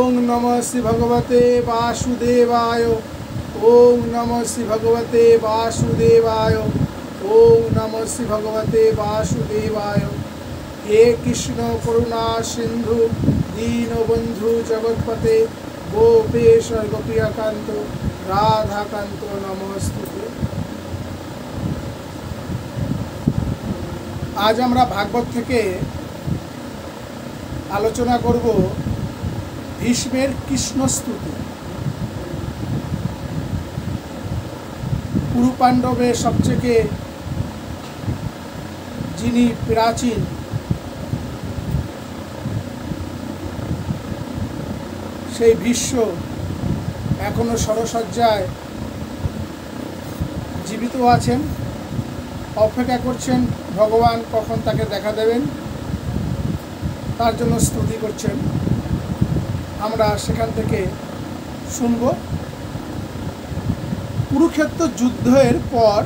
ओम नमः श्री भगवते वासुदेवाय। ओम नमः श्री भगवते वासुदेवाय। ओम नमः श्री भगवते वासुदेवाय। हे कृष्ण करुणा सिंधु दीनबंधु जगतपते गोपेश गोपिकांत राधाकांत नमस्ते। आज আমরা ভাগবত থেকে আলোচনা করব ভীষ্মের কৃষ্ণস্তুতি। কুরু পাণ্ডবের সবচেয়ে যিনি প্রাচীন সেই ভীষ্ম এখনো সরসজ্জায় জীবিত আছেন, অপেক্ষা করছেন ভগবান কখন তাকে দেখা দেবেন, তার জন্য স্তুতি করছেন। আমরা সেখান থেকে শুনব। কুরুক্ষেত্র যুদ্ধের পর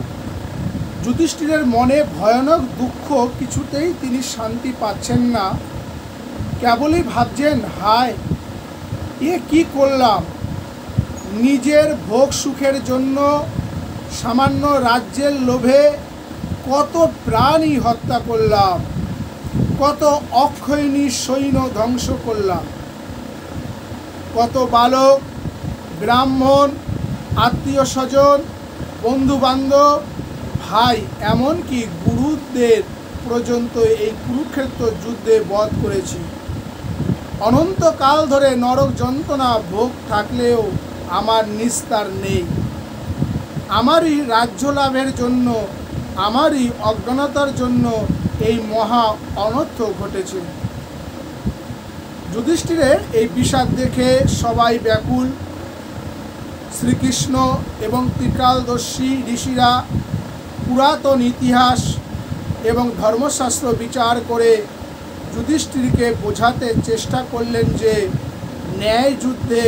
যুধিষ্ঠিরের মনে ভয়ানক দুঃখ, কিছুতেই তিনি শান্তি পাচ্ছেন না। কেবলই ভাবছেন, হায় এ কি করলাম, নিজের ভোগ সুখের জন্য সামান্য রাজ্যের লোভে কত প্রাণী হত্যা করলাম, কত অক্ষয়ণী সৈন্য ধ্বংস করলাম, কত বালক ব্রাহ্মণ আত্মীয় স্বজন বন্ধু বান্ধব ভাই এমনকি গুরুদের পর্যন্ত এই কুরুক্ষেত্র যুদ্ধে বধ করেছি। অনন্তকাল ধরে নরক যন্ত্রণা ভোগ থাকলেও আমার নিস্তার নেই। আমারই রাজ্য লাভের জন্য, আমারই অজ্ঞানতার জন্য এই মহা অনর্থ ঘটেছে। যুধিষ্ঠিরের এই বিষাদ দেখে সবাই ব্যাকুল। শ্রীকৃষ্ণ এবং ত্রিকালদর্শী ঋষিরা পুরাতন ইতিহাস এবং ধর্মশাস্ত্র বিচার করে যুধিষ্ঠিরকে বোঝাতে চেষ্টা করলেন যে ন্যায় যুদ্ধে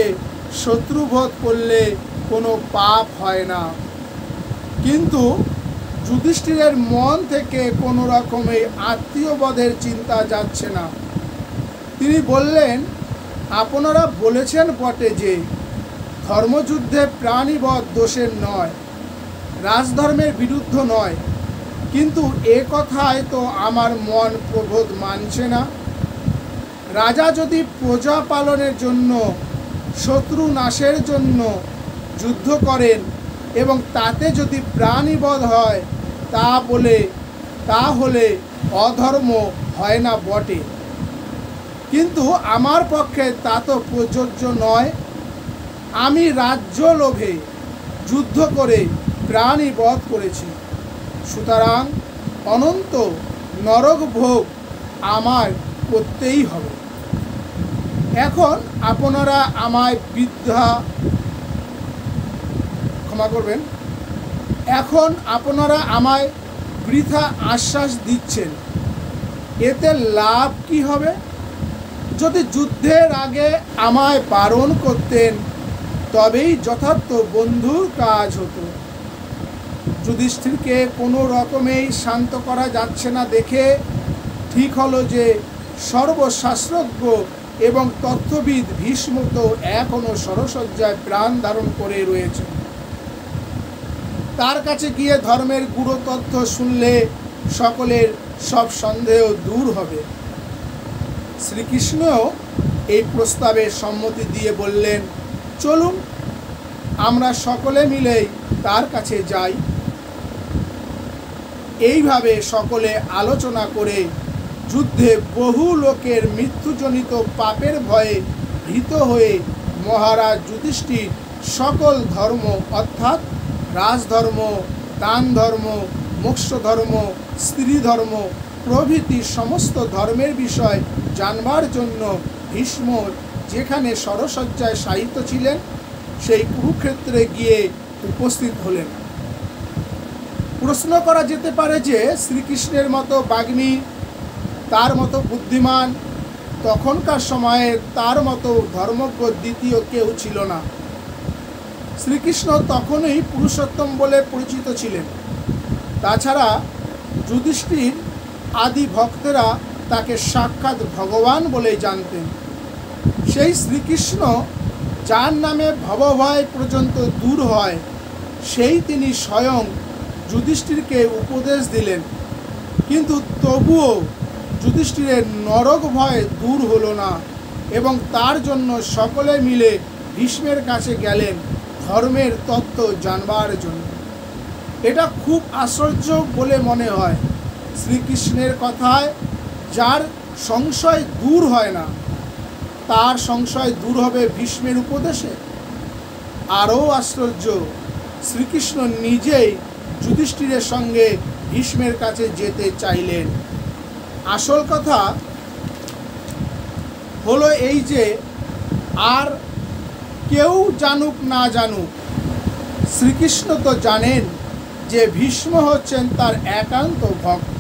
শত্রুবধ করলে কোনো পাপ হয় না। কিন্তু যুধিষ্ঠিরের মন থেকে কোনো রকমের আত্মীয়বধের চিন্তা যাচ্ছে না। তিনি বললেন, আপনারা বলেছেন বটে যে ধর্মযুদ্ধে প্রাণীবধ দোষের নয়, রাজধর্মের বিরুদ্ধ নয়, কিন্তু এ কথায় তো আমার মন প্রবোধ মানছে না। রাজা যদি প্রজা পালনের জন্য, শত্রু নাশের জন্য যুদ্ধ করেন এবং তাতে যদি প্রাণীবধ হয় তাহলে অধর্ম হয় না বটে, কিন্তু আমার পক্ষে তা তো প্রযোজ্য নয়। আমি রাজ্য লোভে যুদ্ধ করে প্রাণী বধ করেছি, সুতরাং অনন্ত নরক ভোগ আমার করতেই হবে। এখন আপনারা আমায় বৃথা আশ্বাস দিচ্ছেন, এতে লাভ কি হবে? যদি যুদ্ধের আগে আমায় বারণ করতেন তবেই যথার্থ বন্ধুর কাজ হতো। যুধিষ্ঠিরকে কোনো রকমেই শান্ত করা যাচ্ছে না দেখে ঠিক হলো যে সর্বশাস্ত্রজ্ঞ এবং তত্ত্ববিদ ভীষ্ম তো এখনও সরসজ্জায় প্রাণ ধারণ করে রয়েছে। তার কাছে গিয়ে ধর্মের গুরু তথ্য শুনলে সকলের সব সন্দেহ দূর হবে। শ্রীকৃষ্ণও এই প্রস্তাবে সম্মতি দিয়ে বললেন, চলুন আমরা সকলে মিলেই তার কাছে যাই। এইভাবে সকলে আলোচনা করে যুদ্ধে বহু লোকের মৃত্যুজনিত পাপের ভয়ে ভীত হয়ে মহারাজ যুধিষ্ঠির সকল ধর্ম অর্থাৎ রাজধর্ম, দান ধর্ম, মোক্ষ ধর্ম, স্ত্রী ধর্ম প্রভৃতি সমস্ত ধর্মের বিষয় জানবার জন্য ভীষ্ম যেখানে সরসজ্জায় শায়িত ছিলেন সেই কুরুক্ষেত্রে গিয়ে উপস্থিত হলেন। প্রশ্ন করা যেতে পারে যে শ্রীকৃষ্ণের মতো বাগ্মী, তার মতো বুদ্ধিমান, তখনকার সময়ে তার মতো ধর্মজ্ঞ দ্বিতীয় কেউ ছিল না। শ্রীকৃষ্ণ তখনই পুরুষোত্তম বলে পরিচিত ছিলেন। তাছাড়া যুধিষ্ঠির আদি ভক্তেরা তাকে সাক্ষাৎ ভগবান বলেই জানতেন। সেই শ্রীকৃষ্ণ যার নামে ভবভয় পর্যন্ত দূর হয়, সেই তিনি স্বয়ং যুধিষ্ঠিরকে উপদেশ দিলেন। কিন্তু তবুও যুধিষ্ঠিরের নরক ভয় দূর হলো না, এবং তার জন্য সকলে মিলে ভীষ্মের কাছে গেলেন ধর্মের তত্ত্ব জানবার জন্য। এটা খুব আশ্চর্য বলে মনে হয়। শ্রীকৃষ্ণের কথায় যার সংশয় দূর হয় না, তার সংশয় দূর হবে ভীষ্মের উপদেশে। আরও আশ্চর্য, শ্রীকৃষ্ণ নিজেই যুধিষ্ঠিরের সঙ্গে ভীষ্মের কাছে যেতে চাইলেন। আসল কথা হলো এই যে, আর কেউ জানুক না জানুক, শ্রীকৃষ্ণ তো জানেন যে ভীষ্ম হচ্ছেন তার একান্ত ভক্ত।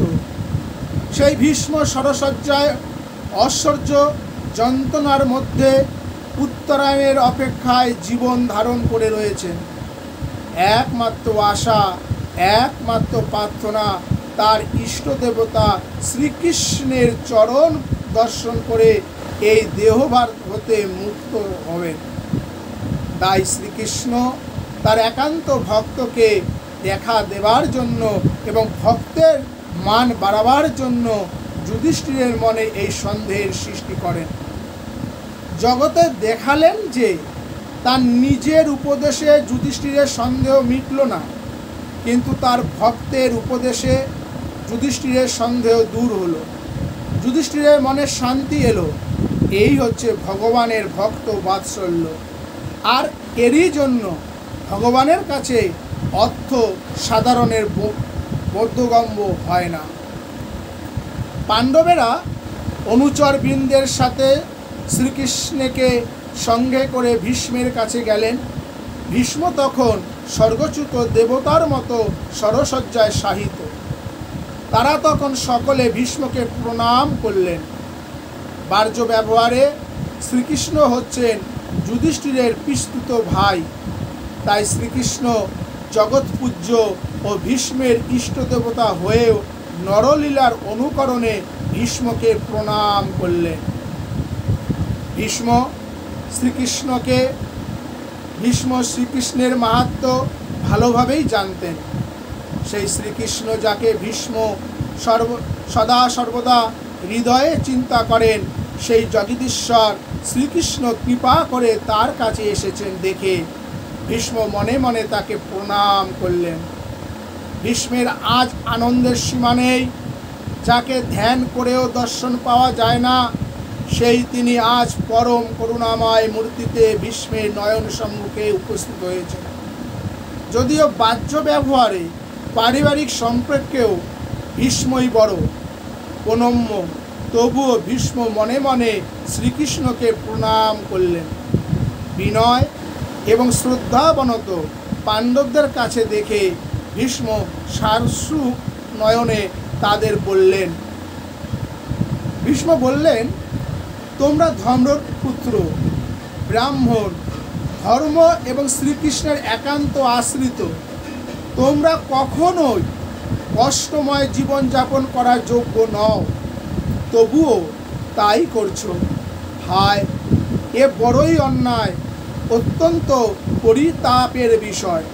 সেই ভীষ্ম সরসজ্জায় ঐশ্বর্য যন্ত্রণার মধ্যে উত্তরায়ণের অপেক্ষায় জীবন ধারণ করে রয়েছেন। একমাত্র আশা, একমাত্র প্রার্থনা তার ইষ্ট দেবতা শ্রীকৃষ্ণের চরণ দর্শন করে এই দেহভার হতে মুক্ত হবেন। তাই শ্রীকৃষ্ণ তার একান্ত ভক্তকে দেখা দেবার জন্য এবং ভক্তের মান বাড়াবার জন্য যুধিষ্ঠিরের মনে এই সন্দেহের সৃষ্টি করেন। জগতে দেখালেন যে তার নিজের উপদেশে যুধিষ্ঠিরের সন্দেহ মিটল না, কিন্তু তার ভক্তের উপদেশে যুধিষ্ঠিরের সন্দেহ দূর হলো, যুধিষ্ঠিরের মনে শান্তি এলো। এই হচ্ছে ভগবানের ভক্ত বাৎসল্য। আর এরই জন্য ভগবানের কাছে অর্থ সাধারণের বোধগম্য হয় না। পাণ্ডবেরা অনুচরবৃন্দের সাথে শ্রীকৃষ্ণকে সঙ্গে করে ভীষ্মের কাছে গেলেন। ভীষ্ম তখন স্বর্গচ্যুত দেবতার মতো সরসজ্জায় শায়িত। তারা তখন সকলে ভীষ্মকে প্রণাম করলেন। বাহ্য ব্যবহারে শ্রীকৃষ্ণ হচ্ছেন যুধিষ্ঠিরের পিস্তুত ভাই, তাই শ্রীকৃষ্ণ জগৎপূজ্য ও ভীষ্মের ইষ্টদেবতা হয়েও নরলীলার অনুকরণে ভীষ্মকে প্রণাম করলেন। ভীষ্ম শ্রীকৃষ্ণের মাহাত্ম্য ভালোভাবেই জানতেন। সেই শ্রীকৃষ্ণ যাকে ভীষ্ম সদা সর্বদা হৃদয়ে চিন্তা করেন, সেই জগদীশ্বর শ্রীকৃষ্ণ কৃপা করে তার কাছে এসেছেন দেখে ভীষ্ম মনে মনে তাকে প্রণাম করলেন। ভীষ্মের আজ আনন্দের সীমা নেই। যাকে ধ্যান করেও দর্শন পাওয়া যায় না, সেই তিনি আজ পরম করুণাময় মূর্তিতে ভীষ্মের নয়ন সম্মুখে উপস্থিত হয়েছেন। যদিও বাহ্য ব্যবহারে পারিবারিক সম্পর্কেও ভীষ্মই বড় প্রণম্য, তবুও ভীষ্ম মনে মনে শ্রীকৃষ্ণকে প্রণাম করলেন। বিনয় এবং শ্রদ্ধাবনত পাণ্ডবদের কাছে দেখে ভীষ্ম সারসু নয়নে তাদের বললেন, ভীষ্ম বললেন, তোমরা ধর্মপুত্র, ব্রাহ্মণ, ধর্ম এবং শ্রীকৃষ্ণের একান্ত আশ্রিত। তোমরা কখনোই কষ্টময় জীবনযাপন করার যোগ্য নও, তবুও তাই করছো। হায়, এ বড়ই অন্যায়, অত্যন্ত পরিতাপের বিষয়।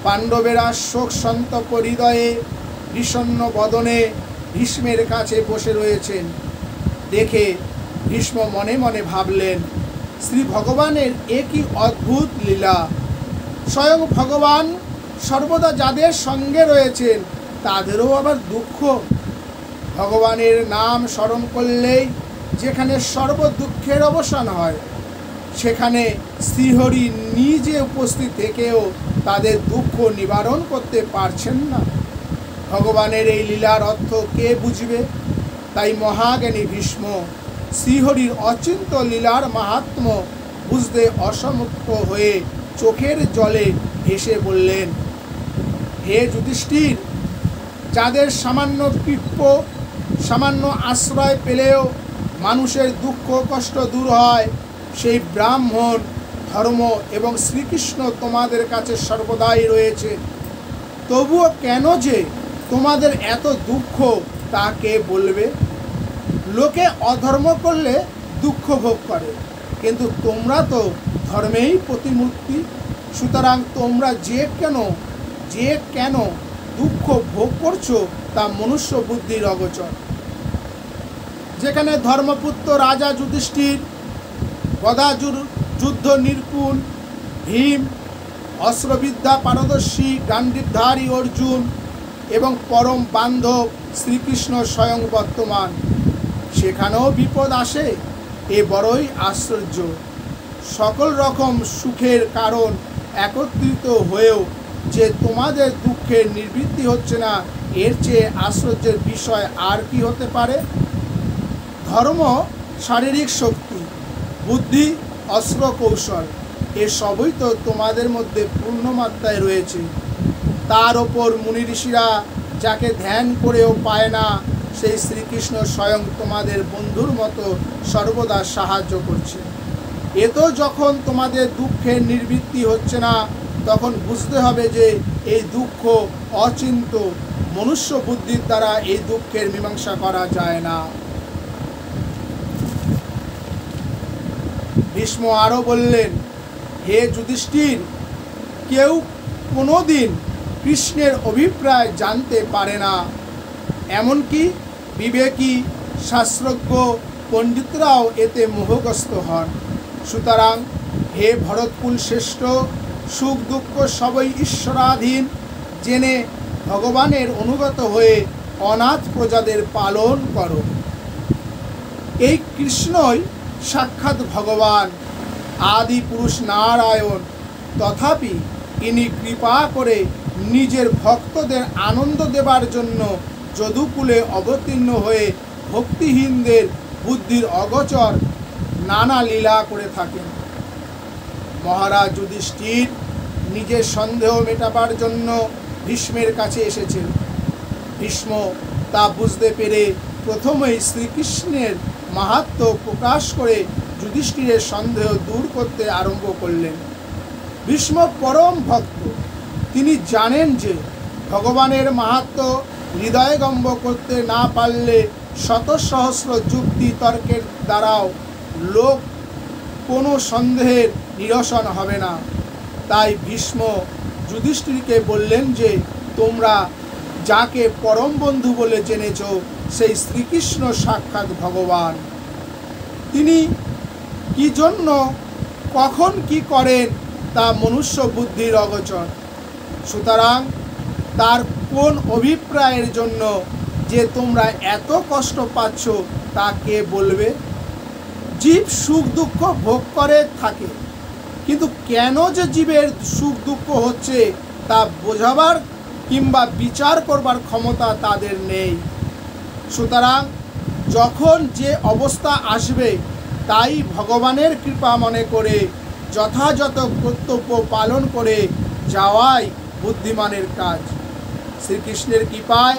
পাণ্ডবেরা শোক সন্তপ্ত হৃদয়ে বিষণ্ণ বদনে ভীষ্মের কাছে বসে রয়েছেন দেখে ভীষ্ম মনে মনে ভাবলেন, শ্রী ভগবানের এ কি অদ্ভুত লীলা। স্বয়ং ভগবান সর্বদা যাদের সঙ্গে রয়েছেন তাদেরও আবার দুঃখ। ভগবানের নাম স্মরণ করলেই যেখানে সর্বদুঃখের অবসান হয়, সেখানে শ্রীহরি নিজে উপস্থিত থেকেও তাদের দুঃখ নিবারণ করতে পারছেন না। ভগবানের এই লীলার অর্থ কে বুঝবে? তাই মহাজ্ঞানী ভীষ্ম শ্রীহরির অচিন্ত লীলার মাহাত্ম্য বুঝতে অসমর্থ হয়ে চোখের জলে ভেসে বললেন, হে যুধিষ্ঠির, যাদের সামান্য কৃপ্য, সামান্য আশ্রয় পেলেও মানুষের দুঃখ কষ্ট দূর হয়, সেই ব্রাহ্মণ, ধর্ম এবং শ্রীকৃষ্ণ তোমাদের কাছে সর্বদাই রয়েছে। তবুও কেন যে তোমাদের এত দুঃখ তা কে বলবে? লোকে অধর্ম করলে দুঃখ ভোগ করে, কিন্তু তোমরা তো ধর্মেই প্রতিমূর্তি। সুতরাং তোমরা যে কেন দুঃখ ভোগ করছো তা মনুষ্য বুদ্ধির অগোচর। যেখানে ধর্মপুত্র রাজা যুধিষ্ঠির, গদা যুদ্ধ নিপুণ ভীম, অস্ত্রবিদ্যা পারদর্শী গান্ডীবধারী অর্জুন এবং পরম বান্ধব শ্রীকৃষ্ণ স্বয়ং বর্তমান, সেখানেও বিপদ আসে। এ বড়ই আশ্চর্য। সকল রকম সুখের কারণ একত্রিত হয়েও যে তোমাদের দুঃখের নিবৃত্তি হচ্ছে না, এর চেয়ে আশ্চর্যের বিষয় আর কি হতে পারে? ধর্ম শারীরিক শক্তি, বুদ্ধি অস্ত্র কৌশল, এসবই তো তোমাদের মধ্যে পূর্ণমাত্রায় রয়েছে। তার ওপর মুনি ঋষিরা যাকে ধ্যান করেও পায় না, সেই শ্রীকৃষ্ণ স্বয়ং তোমাদের বন্ধুর মতো সর্বদা সাহায্য করছে। এতো যখন তোমাদের দুঃখের নিবৃত্তি হচ্ছে না, তখন বুঝতে হবে যে এই দুঃখ অচিন্ত। মনুষ্য বুদ্ধির দ্বারা এই দুঃখের মীমাংসা করা যায় না। ভীষ্ম আরও বললেন, হে যুধিষ্ঠির, কেউ কোনোদিন কৃষ্ণের অভিপ্রায় জানতে পারে না, এমনকি বিবেকী শাস্ত্রজ্ঞ পণ্ডিতরাও এতে মোহগ্রস্ত হন। সুতরাং হে ভরতকুল শ্রেষ্ঠ, সুখ দুঃখ সবই ঈশ্বরাধীন জেনে ভগবানের অনুগত হয়ে অনাথ প্রজাদের পালন করো। এই কৃষ্ণই সাক্ষাৎ ভগবান, আদি পুরুষ নারায়ণ। তথাপি ইনি কৃপা করে নিজের ভক্তদের আনন্দ দেবার জন্য যদুকুলে অবতীর্ণ হয়ে ভক্তিহীনদের বুদ্ধির অগোচর নানা লীলা করে থাকেন। মহারাজ যুধিষ্ঠির নিজের সন্দেহ মেটাবার জন্য ভীষ্মের কাছে এসেছেন। ভীষ্ম তা বুঝতে পেরে প্রথমেই শ্রীকৃষ্ণের মাহাত্ম্য প্রকাশ করে যুধিষ্ঠিরের সন্দেহ দূর করতে আরম্ভ করলেন। ভীষ্ম পরম ভক্ত, তিনি জানেন যে ভগবানের মাহাত্ম্য হৃদয়গম্য করতে না পারলে শত সহস্র যুক্তি তর্কের দ্বারাও লোক কোনো সন্দেহের নিরসন হবে না। তাই ভীষ্ম যুধিষ্ঠিরকে বললেন যে তোমরা যাকে পরম বন্ধু বলে জেনেছ, সেই শ্রীকৃষ্ণ সাক্ষাৎ ভগবান। তিনি কি জন্য কখন কি করেন তা মনুষ্য বুদ্ধির অগোচর। সুতরাং তার কোন অভিপ্রায়ের জন্য যে তোমরা এত কষ্ট পাচ্ছ তা কে বলবে? জীব সুখ দুঃখ ভোগ করে থাকে, কিন্তু কেন যে জীবের সুখ দুঃখ হচ্ছে তা বোঝাবার কিংবা বিচার করবার ক্ষমতা তাদের নেই। সুতরাং যখন যে অবস্থা আসবে তাই ভগবানের কৃপা মনে করে যথাযথ কর্তব্য পালন করে যাওয়াই বুদ্ধিমানের কাজ। শ্রীকৃষ্ণের কৃপায়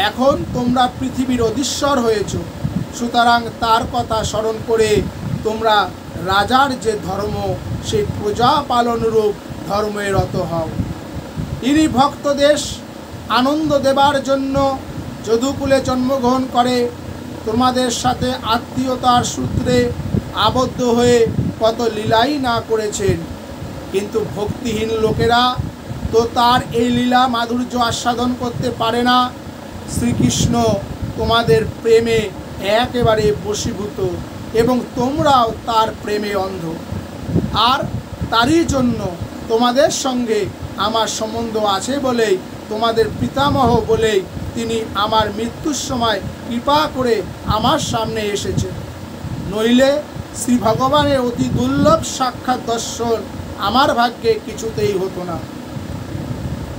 এখন তোমরা পৃথিবীর অধীশ্বর হয়েছ। সুতরাং তার কথা স্মরণ করে তোমরা রাজার যে ধর্ম, সেই প্রজা পালনরূপ ধর্মে রত হও। ইনি ভক্তদের আনন্দ দেবার জন্য যদুকুলে জন্মগ্রহণ করে তোমাদের সাথে আত্মীয়তার সূত্রে আবদ্ধ হয়ে কত লীলাই না করেছেন, কিন্তু ভক্তিহীন লোকেরা তো তার এই লীলা মাধুর্য আস্বাদন করতে পারে না। শ্রীকৃষ্ণ তোমাদের প্রেমে একেবারে বশীভূত এবং তোমরাও তার প্রেমে অন্ধ। আর তারই জন্য তোমাদের সঙ্গে আমার সম্বন্ধ আছে বলেই, তোমাদের পিতামহ বলেই তিনি আমার মৃত্যুর সময় কৃপা করে আমার সামনে এসেছেন। নইলে শ্রী ভগবানের অতি দুর্লভ সাক্ষাৎ দর্শন আমার ভাগ্যে কিছুতেই হতো না।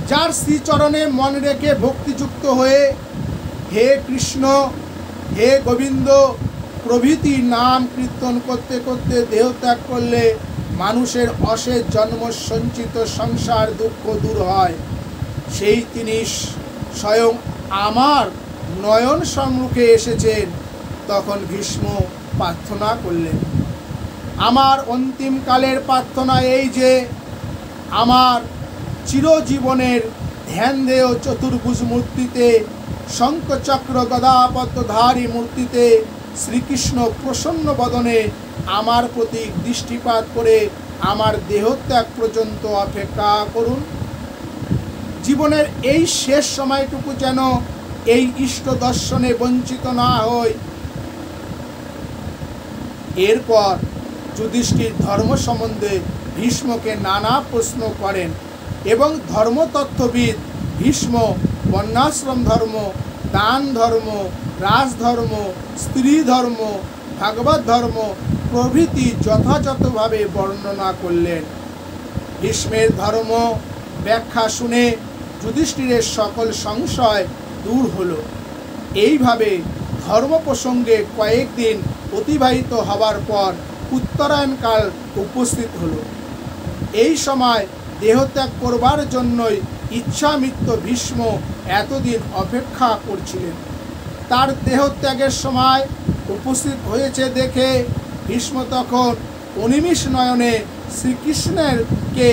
যার শ্রীচরণে মন রেখে ভক্তিযুক্ত হয়ে হে কৃষ্ণ, হে গোবিন্দ প্রভৃতি নাম কীর্তন করতে করতে দেহত্যাগ করলে মানুষের অশেষ জন্ম সঞ্চিত সংসার দুঃখ দূর হয়, সেই তিনি স্বয়ং আমার নয়ন সম্মুখে এসেছেন। তখন ভীষ্ম প্রার্থনা করলেন, আমার অন্তিমকালের প্রার্থনা এই যে আমার চিরজীবনের ধ্যান দেয় চতুর্ভুজ মূর্তিতে, শঙ্খচক্র গদা পদ্মধারী মূর্তিতে শ্রীকৃষ্ণ প্রসন্ন বদনে আমার প্রতি দৃষ্টিপাত করে আমার দেহত্যাগ পর্যন্ত অপেক্ষা করুন। জীবনের এই শেষ সময়টুকু যেন এই ইষ্ট দর্শনে বঞ্চিত না হই। এরপর যুধিষ্ঠির ধর্ম সম্বন্ধে ভীষ্মকে নানা প্রশ্ন করেন এবং ধর্মতত্ত্ববিদ ভীষ্ম বর্ণাশ্রম ধর্ম, দান ধর্ম, রাজধর্ম, স্ত্রী ধর্ম, ভাগবত ধর্ম প্রভৃতি যথাযথভাবে বর্ণনা করলেন। ভীষ্মের ধর্ম ব্যাখ্যা শুনে যুধিষ্ঠিরের সকল সংশয় দূর হলো। এইভাবে ধর্ম প্রসঙ্গে কয়েকদিন অতিবাহিত হবার পর উত্তরায়ণকাল উপস্থিত হলো। এই সময় দেহত্যাগ করবার জন্যই ইচ্ছামিত্র ভীষ্ম এতদিন অপেক্ষা করছিলেন। তার দেহত্যাগের সময় উপস্থিত হয়েছে দেখে ভীষ্ম তখন অনিমিষ নয়নে শ্রীকৃষ্ণেরকে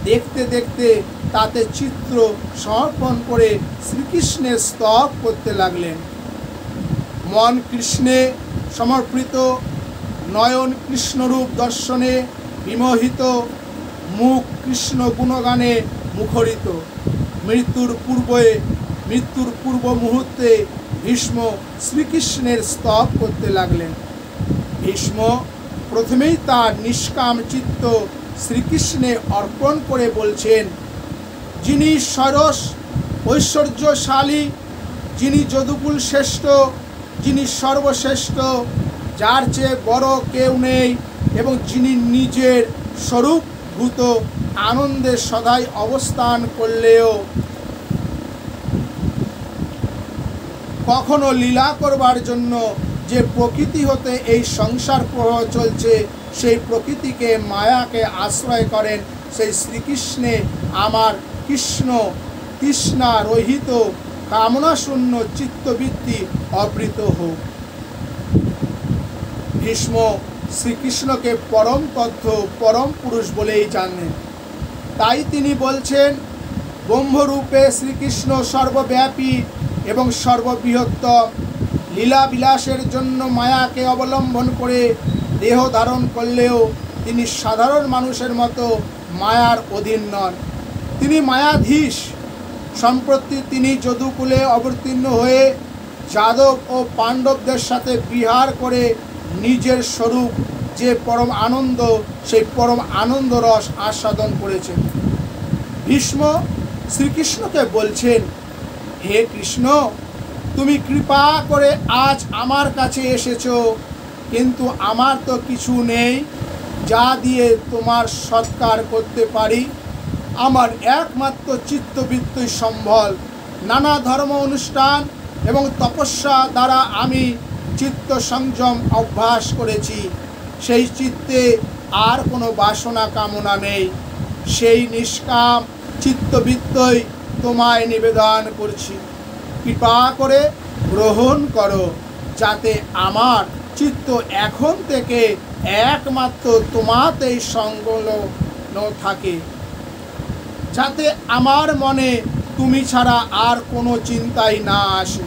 দেখতে দেখতে তাতে চিত্র সমর্পণ করে শ্রীকৃষ্ণের স্তব করতে লাগলেন। মন কৃষ্ণে সমর্পিত, নয়ন কৃষ্ণরূপ দর্শনে বিমোহিত, মুখ কৃষ্ণ গুণগানে মুখরিত। মৃত্যুর পূর্ব মুহূর্তে ভীষ্ম শ্রীকৃষ্ণের স্তব করতে লাগলেন। ভীষ্ম প্রথমেই তার নিষ্কাম চিত্ত শ্রীকৃষ্ণে অর্পণ করে বলছেন, যিনি সরস ঐশ্বর্যশালী, যিনি যদুকুল শ্রেষ্ঠ, যিনি সর্বশ্রেষ্ঠ, যার চেয়ে বড় কেউ নেই এবং যিনি নিজের স্বরূপভূত আনন্দে সদাই অবস্থান করলেও কখনো লীলা করবার জন্য যে প্রকৃতি হতে এই সংসার প্রবাহ চলছে, সেই প্রকৃতিকে মায়াকে আশ্রয় করেন, সেই শ্রীকৃষ্ণে আমার কৃষ্ণ তৃষ্ণা রহিত কামনাশূন্য চিত্তবৃত্তি অবৃত হোক। ভীষ্ম শ্রীকৃষ্ণকে পরম তত্ত্ব, পরম পুরুষ বলেই জানেন। তাই তিনি বলছেন, ব্রহ্মরূপে শ্রীকৃষ্ণ সর্বব্যাপী এবং সর্ববৃহত্তম। লীলা বিলাসের জন্য মায়াকে অবলম্বন করে দেহ ধারণ করলেও তিনি সাধারণ মানুষের মতো মায়ার অধীন নন, তিনি মায়াধীশ। সম্প্রতি তিনি যদুকুলে অবতীর্ণ হয়ে যাদব ও পাণ্ডবদের সাথে বিহার করে নিজের স্বরূপ যে পরম আনন্দ, সেই পরম আনন্দ রস আস্বাদন করেছেন। ভীষ্ম শ্রীকৃষ্ণকে বলছেন, হে কৃষ্ণ, তুমি কৃপা করে আজ আমার কাছে এসেছো, কিন্তু আমার তো কিছু নেই যা দিয়ে তোমার সৎকার করতে পারি। আমার একমাত্র চিত্তবৃত্তিই সম্বল। নানা ধর্ম অনুষ্ঠান এবং তপস্যা দ্বারা আমি চিত্ত সংযম অভ্যাস করেছি। সেই চিত্তে আর কোনো বাসনা কামনা নেই। সেই নিষ্কাম চিত্তবৃত্তই তোমায় নিবেদন করছি। কৃপা করে গ্রহণ করো, যাতে আমার চিত্ত এখন থেকে একমাত্র তোমাতেই সংলগ্ন থাকে, যাতে আমার মনে তুমি ছাড়া আর কোনো চিন্তাই না আসে।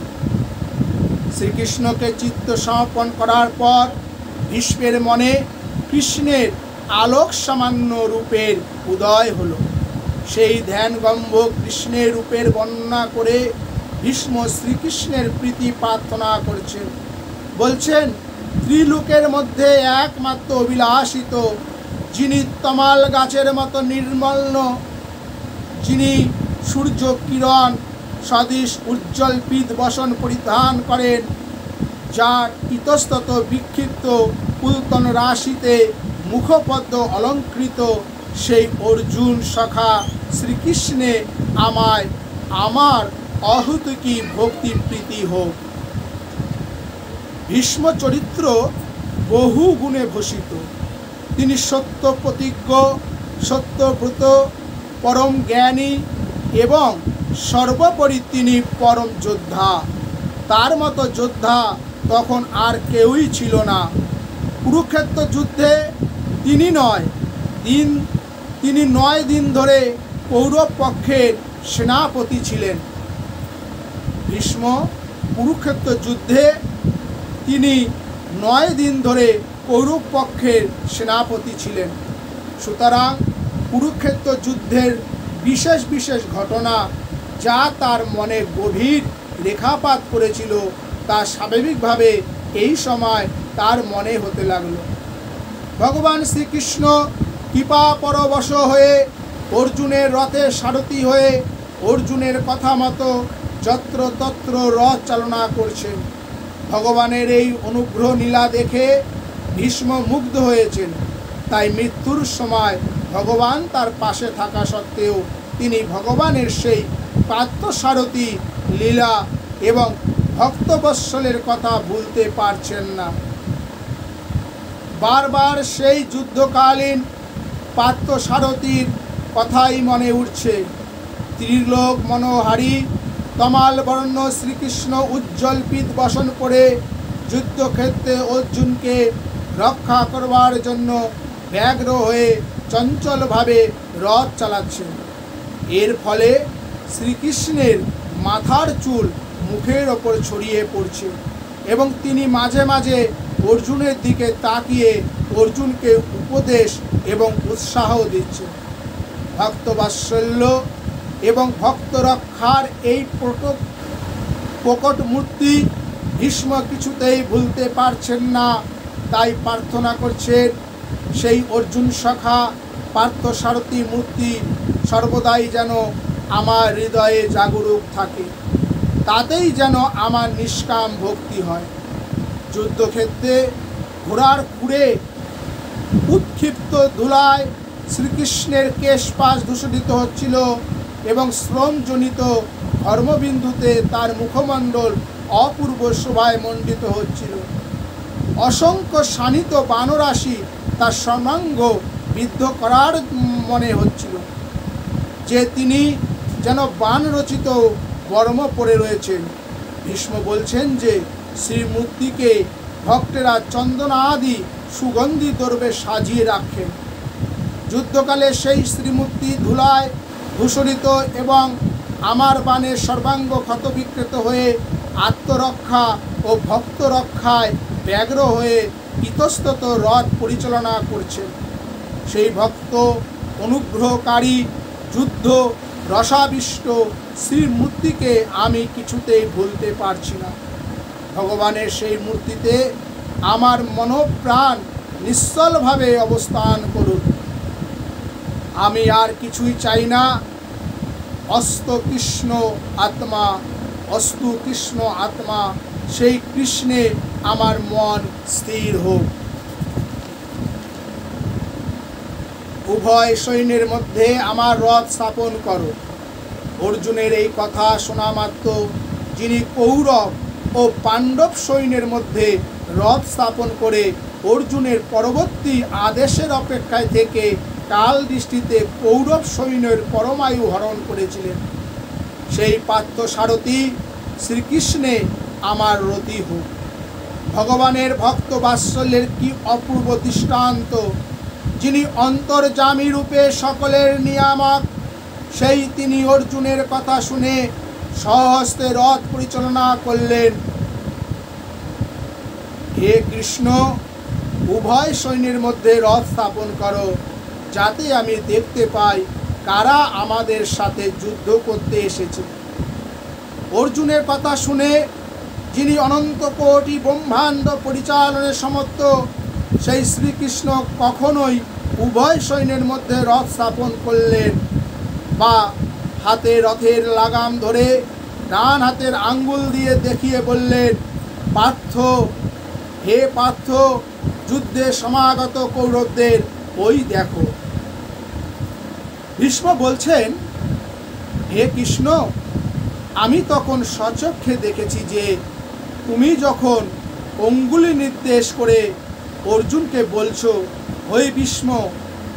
শ্রীকৃষ্ণকে চিত্ত সমর্পণ করার পর ভীষ্মের মনে কৃষ্ণের আলোক সামান্য রূপের উদয় হলো। সেই ধ্যানগম্ভ কৃষ্ণের রূপের বর্ণনা করে ভীষ্ম শ্রীকৃষ্ণের প্রীতি প্রার্থনা করছেন। বলছেন, ত্রিলোকের মধ্যে একমাত্র অভিলাষিত, যিনি তমাল গাছের মতো নির্মল, যিনি সূর্য কিরণ সদৃশ উজ্জ্বল পীত বসন পরিধান করেন, যার ইতস্তত বিক্ষিপ্ত পুলতন রাশিতে মুখপদ্ম অলঙ্কৃত, সেই অর্জুন সখা শ্রীকৃষ্ণে আমায় আমার অহৈতুকী ভক্তি প্রীতি হোক। ভীষ্ম চরিত্র বহু গুণে ভূষিত। তিনি সত্য প্রতিজ্ঞ, সত্যব্রত, পরম জ্ঞানী এবং সর্বোপরি তিনি পরম যোদ্ধা। তার মতো যোদ্ধা তখন আর কেউই ছিল না। কুরুক্ষেত্র যুদ্ধে তিনি 9 দিন ধরে কৌরব পক্ষের সেনাপতি ছিলেন। ভীষ্ম কুরুক্ষেত্র যুদ্ধে তিনি 9 দিন ধরে কৌরব পক্ষের সেনাপতি ছিলেন। সুতরাং কুরুক্ষেত্র যুদ্ধের বিশেষ বিশেষ ঘটনা যা তার মনে গভীর রেখাপাত করেছিল তা স্বাভাবিকভাবে এই সময় তার মনে হতে লাগলো। ভগবান শ্রীকৃষ্ণ কৃপা পরবশ হয়ে অর্জুনের রথের সারথি হয়ে অর্জুনের কথা মতো যত্রতত্র রথ চালনা করছেন। ভগবানের এই অনুগ্রহ লীলা দেখে ভীষ্ম মুগ্ধ হয়েছেন। তাই মৃত্যুর সময় ভগবান তার পাশে থাকা সত্ত্বেও তিনি ভগবানের সেই পার্থসারথী লীলা এবং ভক্তবৎসলের কথা ভুলতে পারছেন না। বারবার সেই যুদ্ধকালীন পার্থসারথীর কথাই মনে উঠছে। ত্রিলোক মনোহারী তমাল বর্ণ শ্রীকৃষ্ণ উজ্জ্বল পীত বসন করে যুদ্ধক্ষেত্রে অর্জুনকে রক্ষা করবার জন্য ব্যগ্র হয়ে চঞ্চলভাবে রথ চালাচ্ছেন। এর ফলে শ্রীকৃষ্ণের মাথার চুল মুখের ওপর ছড়িয়ে পড়ছে এবং তিনি মাঝে মাঝে অর্জুনের দিকে তাকিয়ে অর্জুনকে উপদেশ এবং উৎসাহ দিচ্ছেন। ভক্তবাৎসল্য এবং ভক্ত রক্ষার এই প্রকট মূর্তি ভীষ্ম কিছুতেই ভুলতে পারছেন না। তাই প্রার্থনা করছেন সেই অর্জুন সখা পার্থসারথী মূর্তি সর্বদাই যেন আমার হৃদয়ে জাগরুক থাকে, তাতেই যেন আমার নিষ্কাম ভক্তি হয়। যুদ্ধক্ষেত্রে ঘোড়ার খুঁড়ে উৎক্ষিপ্ত ধুলায় শ্রীকৃষ্ণের কেশপাশ দূষিত হচ্ছিল এবং শ্রমজনিত ধর্মবিন্দুতে তার মুখমণ্ডল অপূর্ব শোভায় মণ্ডিত হচ্ছিল। অসংখ্য শানিত বানরাশি তার সর্বাঙ্গ বিদ্ধ করার মনে হচ্ছিল যে তিনি যেন বান রচিত বর্ম পরে রয়েছেন। ভীষ্ম বলছেন যে শ্রীমূর্তিকে ভক্তেরা চন্দনা আদি সুগন্ধি দ্রব্যে সাজিয়ে রাখেন। যুদ্ধকালে সেই শ্রীমূর্তি ধুলায় ভূষরিত এবং আমার বাণের সর্বাঙ্গ ক্ষতবিক্ষত হয়ে আত্মরক্ষা ও ভক্ত রক্ষায় ব্যগ্র হয়ে ইতস্তত রথ পরিচালনা করছেন। সেই ভক্ত অনুগ্রহকারী যুদ্ধ রসাবিষ্ট শ্রীমূর্তিকে আমি কিছুতেই ভুলতে পারছি না। ভগবানের সেই মূর্তিতে আমার মনোপ্রাণ নিশ্চলভাবে অবস্থান করুন। আমি আর কিছুই চাই না। অস্তু কৃষ্ণ আত্মা, অস্তু কৃষ্ণ আত্মা, সেই কৃষ্ণে আমার মন স্থির হোক। উভয় সৈন্যের মধ্যে আমার রথ স্থাপন করো। অর্জুনের এই কথা শোনা মাত্র যিনি কৌরব ও পাণ্ডব সৈন্যের মধ্যে রথ স্থাপন করে অর্জুনের পরবর্তী আদেশের অপেক্ষায় থেকে কাল দৃষ্টিতে কৌরব সৈন্যের পরমায়ু হরণ করেছিলেন, সেই পার্থসারথী শ্রীকৃষ্ণে আমার রতি হোক। ভগবানের ভক্ত বাৎসল্যের কি অপূর্ব দৃষ্টান্ত! যিনি অন্তর্যামী রূপে সকলের নিয়ামক, সেই তিনি অর্জুনের কথা শুনে সহস্তে রথ পরিচালনা করলেন। হে কৃষ্ণ, উভয় সৈন্যের মধ্যে রথ স্থাপন করো, যাতে আমি দেখতে পাই কারা আমাদের সাথে যুদ্ধ করতে এসেছে। অর্জুনের কথা শুনে যিনি অনন্ত কোটি ব্রহ্মাণ্ড পরিচালনের সমর্থ, সেই শ্রীকৃষ্ণ কখনোই উভয় সৈন্যের মধ্যে রথ স্থাপন করলেন বা হাতে রথের লাগাম ধরে ডান হাতের আঙ্গুল দিয়ে দেখিয়ে বললেন, পার্থ, হে পার্থ, যুদ্ধে সমাগত কৌরবদের ওই দেখো। ভীষ্ম বলছেন, হে কৃষ্ণ, আমি তখন সচক্ষে দেখেছি যে তুমি যখন অঙ্গুলি নির্দেশ করে অর্জুনকে বলছো, ওই ভীষ্ম,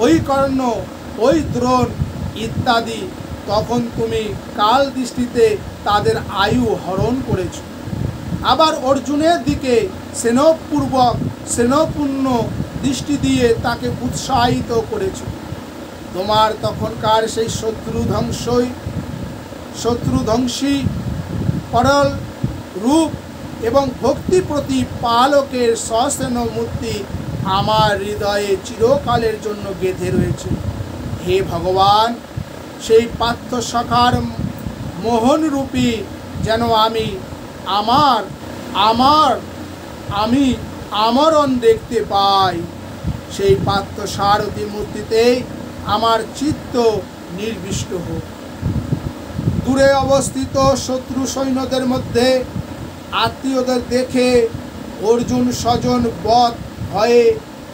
ওই কর্ণ, ওই দ্রোণ ইত্যাদি, তখন তুমি কাল দৃষ্টিতে তাদের আয়ু হরণ করেছ। আবার অর্জুনের দিকে স্নেহপূর্ণ দৃষ্টি দিয়ে তাকে উৎসাহিত করেছ। তোমার তখনকার সেই শত্রুধ্বংসী করল রূপ এবং ভক্তি প্রতিপালকের সস্তেন মূর্তি আমার হৃদয়ে চিরকালের জন্য গেঁথে রয়েছে। হে ভগবান, সেই পার্থ সখার মোহনরূপী যেন আমি আমরণ দেখতে পাই। সেই পার্থ সারথী মূর্তিতেই আমার চিত্ত নির্বিষ্ট হোক। দূরে অবস্থিত শত্রু সৈন্যদের মধ্যে আত্মীয়দের দেখে অর্জুন স্বজন বধ ভয়ে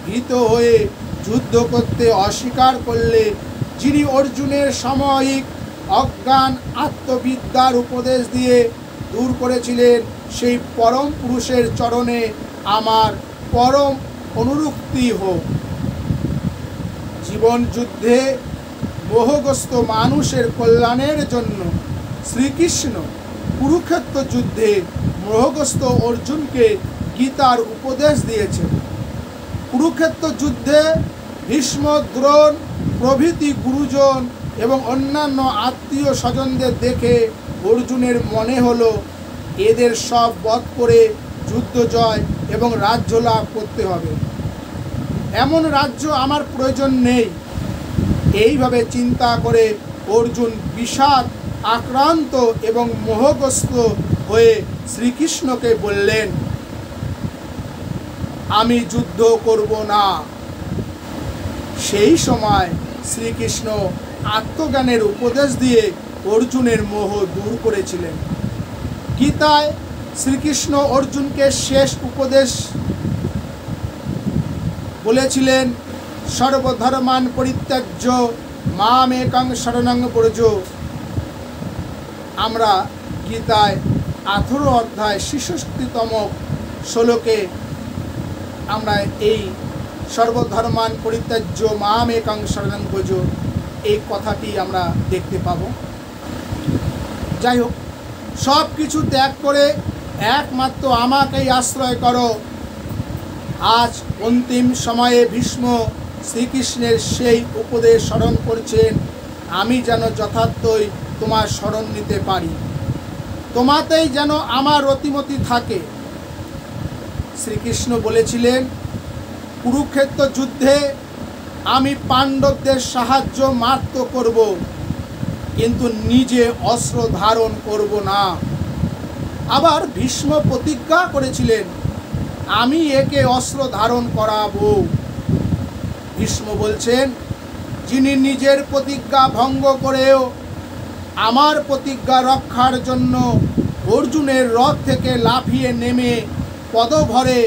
ভীত হয়ে যুদ্ধ করতে অস্বীকার করলে যিনি অর্জুনের সাময়িক অজ্ঞান আত্মবিদ্যার উপদেশ দিয়ে দূর করেছিলেন, সেই পরম পুরুষের চরণে আমার পরম অনুরক্তি হোক। জীবন যুদ্ধে মোহগ্রস্ত মানুষের কল্যাণের জন্য শ্রীকৃষ্ণ কুরুক্ষেত্র যুদ্ধে মোহগ্রস্ত অর্জুনকে গীতার উপদেশ দিয়েছেন। কুরুক্ষেত্র যুদ্ধে ভীষ্ম, দ্রোণ প্রভৃতি গুরুজন এবং অন্যান্য আত্মীয় স্বজনদের দেখে অর্জুনের মনে হলো এদের সব বধ করে যুদ্ধ জয় এবং রাজ্য লাভ করতে হবে। এমন রাজ্য আমার প্রয়োজন নেই। এইভাবে চিন্তা করে অর্জুন বিষাদ আক্রান্ত এবং মোহগ্রস্ত হয়ে শ্রীকৃষ্ণকে বললেন, আমি যুদ্ধ করব না। সেই সময় শ্রীকৃষ্ণ আত্মজ্ঞানের উপদেশ দিয়ে অর্জুনের মোহ দূর করেছিলেন। গীতায় শ্রীকৃষ্ণ অর্জুনকে শেষ উপদেশ বলেছিলেন, সর্বধর্মান পরিত্যাজ্য মাম একং শরণং ব্রজ। আমরা গীতায় 18 অধ্যায় 66তম শ্লোকে আমরা এই সর্বধর্মান পরিত্যাজ্য মাম একং শরণং ব্রজ এই কথাটি আমরা দেখতে পাব। যাই হোক, সব কিছু ত্যাগ করে একমাত্র আমাকেই আশ্রয় করো। আজ অন্তিম সময়ে ভীষ্ম শ্রীকৃষ্ণের সেই উপদেশ স্মরণ করছেন, আমি যেন যথার্থই তোমার শরণ নিতে পারি, তোমাতেই যেন আমার রতিমতি থাকে। শ্রীকৃষ্ণ বলেছিলেন, কুরুক্ষেত্র যুদ্ধে আমি পাণ্ডবদের সাহায্য মাত্র করব, কিন্তু নিজে অস্ত্র ধারণ করব না। আবার ভীষ্ম প্রতিজ্ঞা করেছিলেন, আমি একে অস্ত্র ধারণ করাবো। ভীষ্ম বলছেন, যিনি নিজের প্রতিজ্ঞা ভঙ্গ করেও আমার প্রতিজ্ঞা রক্ষার জন্য অর্জুনের রথ থেকে লাফিয়ে নেমে পদভরে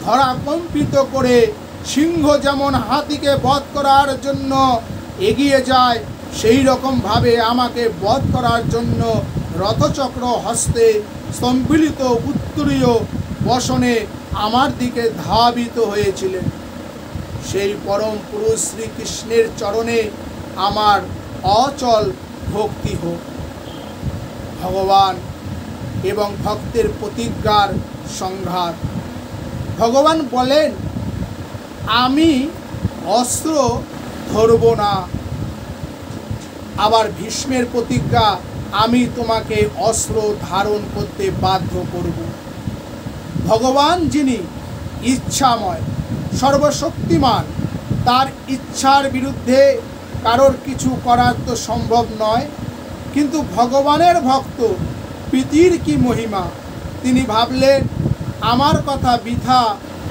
ধরা কম্পিত করে সিংহ যেমন হাতিকে বধ করার জন্য এগিয়ে যায়, সেই রকমভাবে আমাকে বধ করার জন্য রথচক্র হস্তে সম্মিলিত উত্তরীয় বসনে আমার দিকে ধাবিত হয়েছিলেন। সেই পরম পুরুষ শ্রীকৃষ্ণের চরণে আমার অচল ভক্তি হোক। ভগবান এবং ভক্তের প্রতিজ্ঞার সংঘাত। ভগবান বলেন, আমি অস্ত্র ধরব না। আবার ভীষ্মের প্রতিজ্ঞা, আমি তোমাকে অস্ত্র ধারণ করতে বাধ্য করব। ভগবান যিনি ইচ্ছাময়, সর্বশক্তিমান, তার ইচ্ছার বিরুদ্ধে কারোর কিছু করার তো সম্ভব নয়। কিন্তু ভগবানের ভক্ত প্রীতির কি মহিমা। তিনি ভাবলেন, আমার কথা বৃথা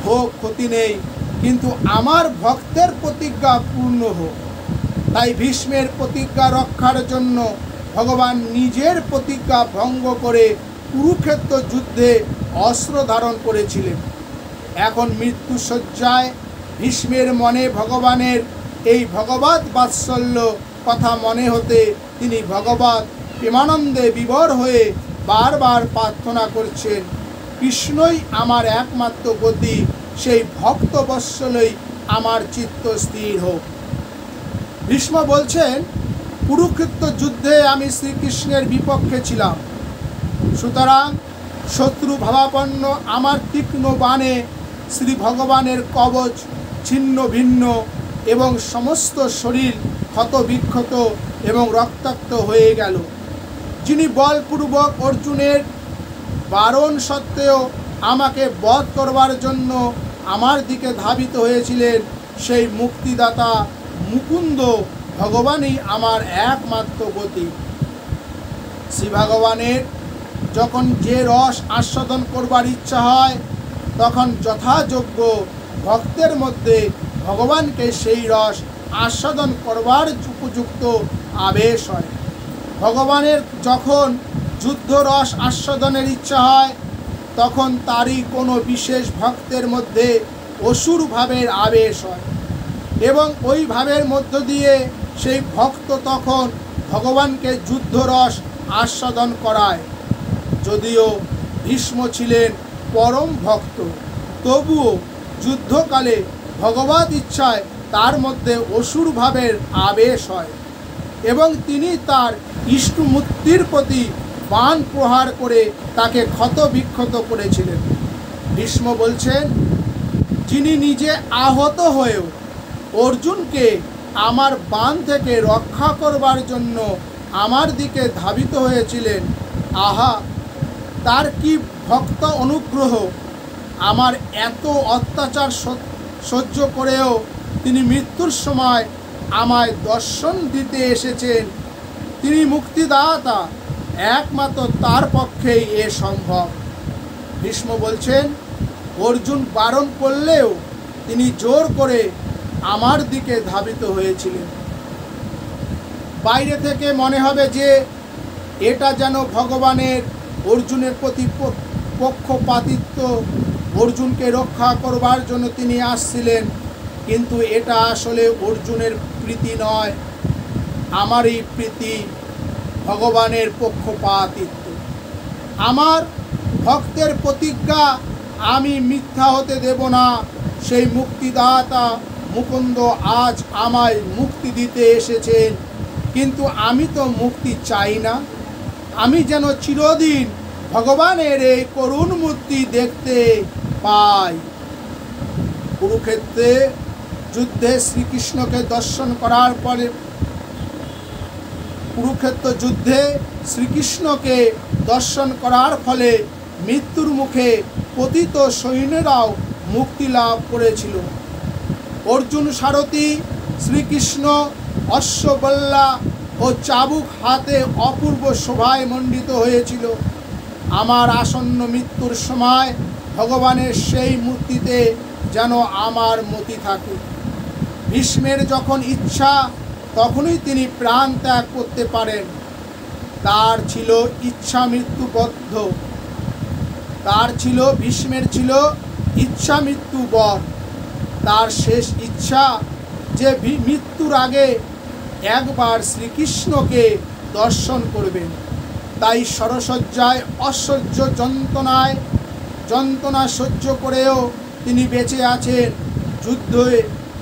হোক, ক্ষতি নেই, কিন্তু আমার ভক্তের প্রতিজ্ঞা পূর্ণ হোক। তাই ভীষ্মের প্রতিজ্ঞা রক্ষার জন্য ভগবান নিজের প্রতিজ্ঞা ভঙ্গ করে কুরুক্ষেত্র যুদ্ধে অস্ত্র ধারণ করেছিলেন। এখন মৃত্যুশয্যায় ভীষ্মের মনে ভগবানের এই ভগবৎ বাৎসল্য কথা মনে হতে তিনি ভগবৎ প্রেমানন্দে বিভোর হয়ে বারবার প্রার্থনা করছেন, কৃষ্ণই আমার একমাত্র গতি, সেই ভক্ত বৎসলই আমার চিত্ত স্থির হোক। ভীষ্ম বলছেন, কুরুক্ষেত্র যুদ্ধে আমি শ্রীকৃষ্ণের বিপক্ষে ছিলাম, সুতরাং শত্রু ভাবাপন্ন আমার তীক্ষ্ণ বাণে শ্রী ভগবানের কবচ ছিন্ন ভিন্ন এবং সমস্ত শরীর ক্ষতবিক্ষত এবং রক্তাক্ত হয়ে গেল। যিনি বলপূর্বক অর্জুনের বারণ সত্ত্বেও আমাকে বধ করবার জন্য আমার দিকে ধাবিত হয়েছিলেন, সেই মুক্তিদাতা মুকুন্দ ভগবানই আমার একমাত্র গতি। শ্রী ভগবানের যখন যে রস আস্বাদন করবার ইচ্ছা হয়, তখন যথাযোগ্য ভক্তের মধ্যে ভগবানকে সেই রস আস্বাদন করবার উপযুক্ত আবেশ হয়। ভগবানের যখন যুদ্ধ রস আস্বাদনের ইচ্ছা হয়, তখন তারই কোনো বিশেষ ভক্তের মধ্যে অসুর ভাবের আবেশ হয় এবং ওই ভাবের মধ্য দিয়ে সেই ভক্ত তখন ভগবানকে যুদ্ধ রস আস্বাদন করায়। যদিও ভীষ্ম ছিলেন পরম ভক্ত, তবুও যুদ্ধকালে ভগবত ইচ্ছায় তার মধ্যে অসুর ভাবের আবেশ হয় এবং তিনি তার ইষ্টমূর্তির প্রতি বাণ প্রহার করে তাকে ক্ষত বিক্ষত করেছিলেন। ভীষ্ম বলছেন, যিনি নিজে আহত হয়েও অর্জুনকে আমার বাণ থেকে রক্ষা করবার জন্য আমার দিকে ধাবিত হয়েছিলেন, আহা, তার কি ভক্ত অনুগ্রহ! আমার এত অত্যাচার সহ্য করেও তিনি মৃত্যুর সময় আমায় দর্শন দিতে এসেছেন। তিনি মুক্তিদাতা, একমাত্র তার পক্ষেই এ সম্ভব। ভীষ্ম বলছেন, অর্জুন বারণ করলেও তিনি জোর করে আমার দিকে ধাবিত হয়েছিলেন। বাইরে থেকে মনে হবে যে এটা যেন ভগবানের অর্জুনের প্রতি পক্ষপাতিত্ব, অর্জুনকে রক্ষা করবার জন্য তিনি আসছিলেন, কিন্তু এটা আসলে অর্জুনের প্রীতি নয়, আমারই প্রীতি, ভগবানের পক্ষপাতিত্ব। আমার ভক্তের প্রতিজ্ঞা আমি মিথ্যা হতে দেব না। সেই মুক্তিদাতা মুকুন্দ আজ আমায় মুক্তি দিতে এসেছেন, কিন্তু আমি তো মুক্তি চাই না। আমি যেন চিরদিন ভগবানের এই করুণ মূর্তি দেখতে পাই। কুরুক্ষেত্রে যুদ্ধে শ্রীকৃষ্ণকে দর্শন করার পরে কুরুক্ষেত্র যুদ্ধে শ্রীকৃষ্ণকে দর্শন করার ফলে মৃত্যুর মুখে পতিত সৈন্যরাও মুক্তি লাভ করেছিল। অর্জুন সারথী শ্রীকৃষ্ণ অশ্ববল্লা ও চাবুক হাতে অপূর্ব শোভায় মণ্ডিত হয়েছিল। আমার আসন্ন মৃত্যুর সময় ভগবানের সেই মূর্তিতে যেন আমার মতি থাকে। ভীষ্মের যখন ইচ্ছা তখনই তিনি প্রাণ ত্যাগ করতে পারেন। তার ছিল ইচ্ছা মৃত্যুবদ্ধ, ভীষ্মের ছিল ইচ্ছা মৃত্যুবধ। তার শেষ ইচ্ছা যে মৃত্যুর আগে একবার শ্রীকৃষ্ণকে দর্শন করবেন। তাই শরশয্যায় অসহ্য যন্ত্রণা সহ্য করেও তিনি বেঁচে আছেন। যুদ্ধে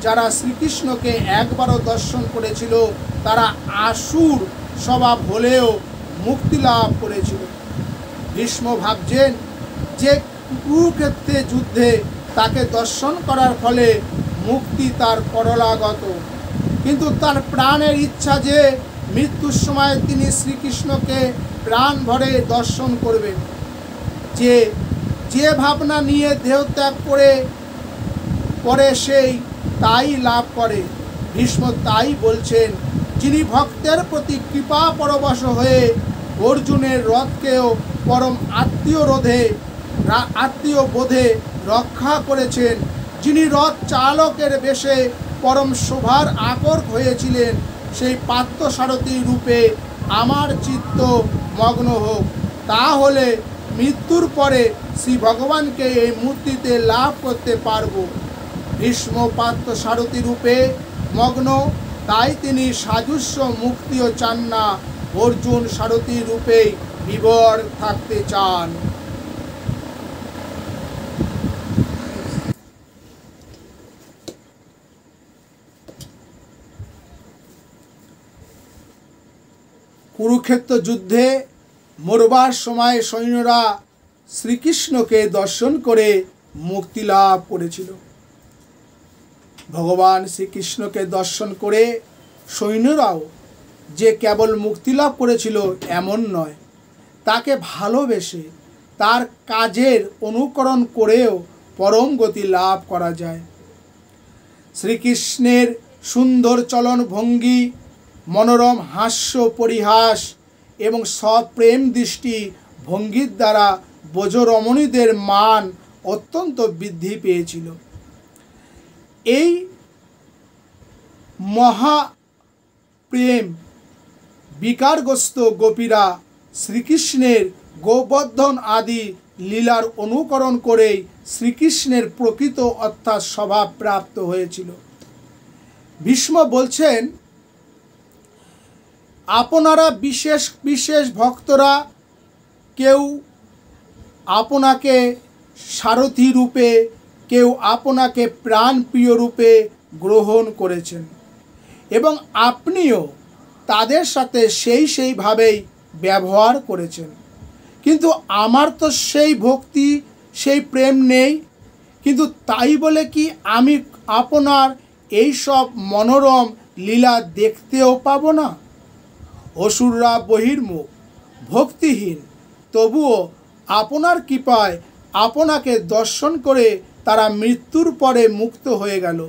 যারা শ্রীকৃষ্ণকে একবারও দর্শন করেছিল তারা আসুর স্বভাব হলেও মুক্তি লাভ করেছিল। ভীষ্ম ভাবছেন যে কুরুক্ষেত্রে যুদ্ধে তাকে দর্শন করার ফলে মুক্তি তার করলাগত, কিন্তু তার প্রাণের ইচ্ছা যে মৃত্যুর সময় তিনি শ্রীকৃষ্ণকে প্রাণ ভরে দর্শন করবেন। যে ভাবনা নিয়ে দেহত্যাগ করে সেই তাই লাভ করে। ভীষ্ম তাই বলছেন, যিনি ভক্তের প্রতি কৃপা পরবশ হয়ে অর্জুনের রথকেও পরম আত্মীয় বোধে রক্ষা করেছেন, যিনি রথ চালকের বেশে পরম শোভার আকর হয়েছিলেন, সেই পার্থসারথী রূপে আমার চিত্ত মগ্ন হোক। তাহলে মৃত্যুর পরে শ্রী ভগবানকে এই মূর্তিতে লাভ করতে পারব। ভীষ্ম পার্থসারথী রূপে মগ্ন, তাই তিনি সাজুস্য মুক্তিও চান না, অর্জুন সারথী রূপেই বিভোর থাকতে চান। কুরুক্ষেত্র যুদ্ধে মরবার সময় সৈন্যরা শ্রীকৃষ্ণকে দর্শন করে মুক্তি লাভ করেছিল। ভগবান শ্রীকৃষ্ণকে দর্শন করে সৈন্যরাও যে কেবল মুক্তি লাভ করেছিল এমন নয়, তাকে ভালোবেসে তার কাজের অনুকরণ করেও পরম গতি লাভ করা যায়। শ্রীকৃষ্ণের সুন্দর চলন ভঙ্গি, মনোরম হাস্য পরিহাস এবং সপ্রেম দৃষ্টি ভঙ্গির দ্বারা ব্রজরমণীদের মান অত্যন্ত বৃদ্ধি পেয়েছিল। এই মহাপ্রেম বিকারগ্রস্ত গোপীরা শ্রীকৃষ্ণের গোবর্ধন আদি লীলার অনুকরণ করেই শ্রীকৃষ্ণের প্রকৃত অর্থাৎ স্বভাব প্রাপ্ত হয়েছিল। ভীষ্ম বলছেন, আপনারা বিশেষ বিশেষ ভক্তরা কেউ আপনাকে সারথি রূপে, কেউ আপনাকে প্রাণপ্রিয় রূপে গ্রহণ করেছেন এবং আপনিও তাদের সাথে সেইভাবেই ব্যবহার করেছেন। কিন্তু আমার তো সেই ভক্তি, সেই প্রেম নেই। কিন্তু তাই বলে কি আমি আপনার এই সব মনোরম লীলা দেখতেও পাব না? অসুররা বহির্মুখ, ভক্তিহীন, তবুও আপনার কৃপায় আপনাকে দর্শন করে তারা মৃত্যুর পরে মুক্ত হয়ে গেল।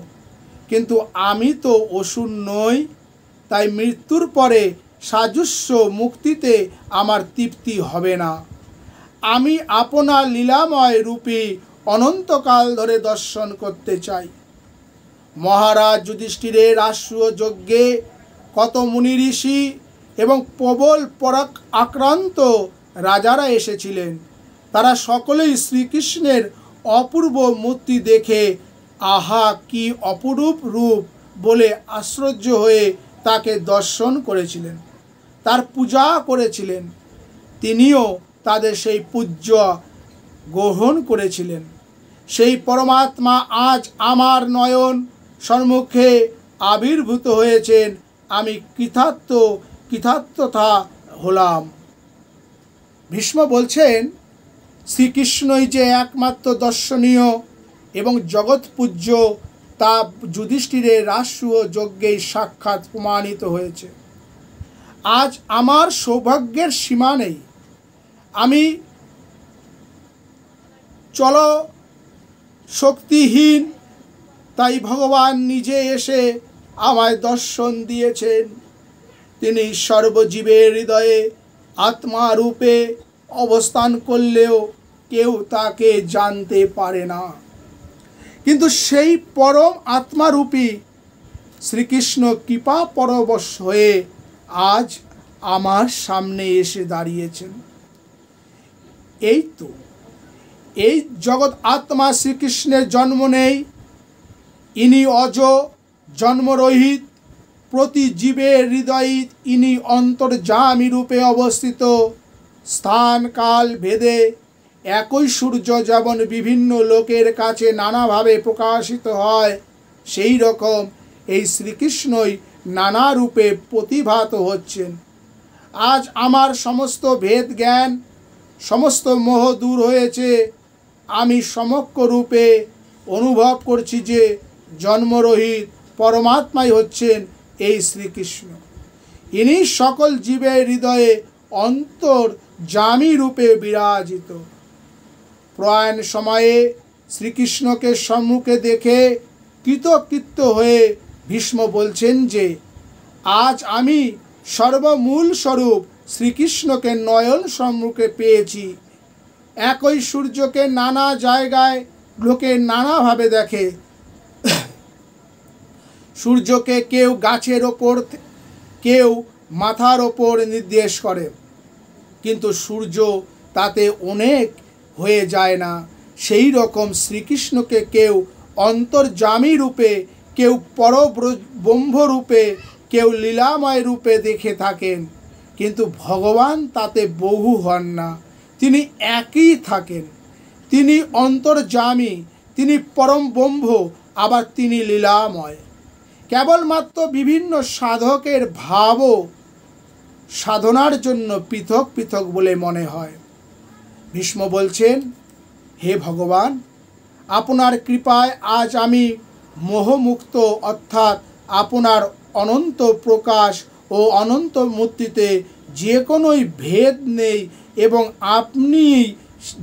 কিন্তু আমি তো অসুর নই, তাই মৃত্যুর পরে সাজস্ব মুক্তিতে আমার তৃপ্তি হবে না। আমি আপনার লীলাময় রূপী অনন্তকাল ধরে দর্শন করতে চাই। মহারাজ যুধিষ্ঠিরের রাষ্ট্রীয় যজ্ঞে কত মুনি ঋষি এবং প্রবল পরাক আক্রান্ত রাজারা এসেছিলেন। তারা সকলেই শ্রীকৃষ্ণের অপূর্ব মূর্তি দেখে আহা কি অপরূপ রূপ বলে আশ্চর্য হয়ে তাকে দর্শন করেছিলেন, তার পূজা করেছিলেন। তিনিও তাদের সেই পূজ্য গ্রহণ করেছিলেন। সেই পরমাত্মা আজ আমার নয়ন সম্মুখে আবির্ভূত হয়েছেন। আমি কৃতার্থতা হলাম। ভীষ্ম বলছেন, শ্রীকৃষ্ণই যে একমাত্র দর্শনীয় এবং জগৎ পূজ্য তা যুধিষ্ঠিরের রাষ্ট্রীয় যজ্ঞেই সাক্ষাৎ প্রমাণিত হয়েছে। আজ আমার সৌভাগ্যের সীমা নেই। আমি শক্তিহীন, তাই ভগবান নিজে এসে আমায় দর্শন দিয়েছেন। তিনি সর্বজীবের হৃদয়ে আত্মা রূপে অবস্থান করলেও কেউ তাকে জানতে পারে না। কিন্তু সেই পরম আত্মারূপী শ্রীকৃষ্ণ কৃপা পরবশ হয়ে আজ আমার সামনে এসে দাঁড়িয়েছেন। এই তো এই জগৎ আত্মা শ্রীকৃষ্ণের জন্ম নেই। ইনি অজ, জন্মরহিত, প্রতি জীবের হৃদয়ে ইনি অন্তর্যামী রূপে অবস্থিত। স্থান কাল ভেদে একই সূর্য যেমন বিভিন্ন লোকের কাছে নানাভাবে প্রকাশিত হয়, সেই রকম এই শ্রীকৃষ্ণই নানা রূপে প্রতিভাত হচ্ছেন। আজ আমার সমস্ত ভেদ জ্ঞান, সমস্ত মোহ দূর হয়েছে। আমি সমগ্র রূপে অনুভব করছি যে জন্মরহিত পরমাত্মাই হচ্ছেন এই শ্রীকৃষ্ণ। ইনি সকল জীবের হৃদয়ে অন্তর্যামী রূপে বিরাজিত। প্রয়াণ সময়ে শ্রীকৃষ্ণকে সম্মুখে দেখে কৃতকৃত্য হয়ে ভীষ্ম বলছেন যে আজ আমি সর্বমূল স্বরূপ শ্রীকৃষ্ণকে নয়ন সম্মুখে পেয়েছি। একই সূর্যকে নানা জায়গায় লোকে নানাভাবে দেখে। সূর্যকে কেউ গাছের ওপর, কেউ মাথার ওপর নির্দেশ করে, কিন্তু সূর্য তাতে অনেক হয়ে যায় না। সেই রকম শ্রীকৃষ্ণকে কেউ অন্তর্যামী রূপে, কেউ পরব্রহ্ম রূপে, কেউ লীলাময় রূপে দেখে থাকেন, কিন্তু ভগবান তাতে বহু হন না। তিনি একই থাকেন। তিনি অন্তর্যামী, তিনি পরম ব্রহ্ম, আবার তিনি লীলাময়। কেবলমাত্র বিভিন্ন সাধকের ভাবও সাধনার জন্য পৃথক পৃথক বলে মনে হয়। ভীষ্ম বলছেন, হে ভগবান, আপনার কৃপায় আজ আমি মোহমুক্ত, অর্থাৎ আপনার অনন্ত প্রকাশ ও অনন্ত মূর্তিতে যে কোনোই ভেদ নেই এবং আপনিই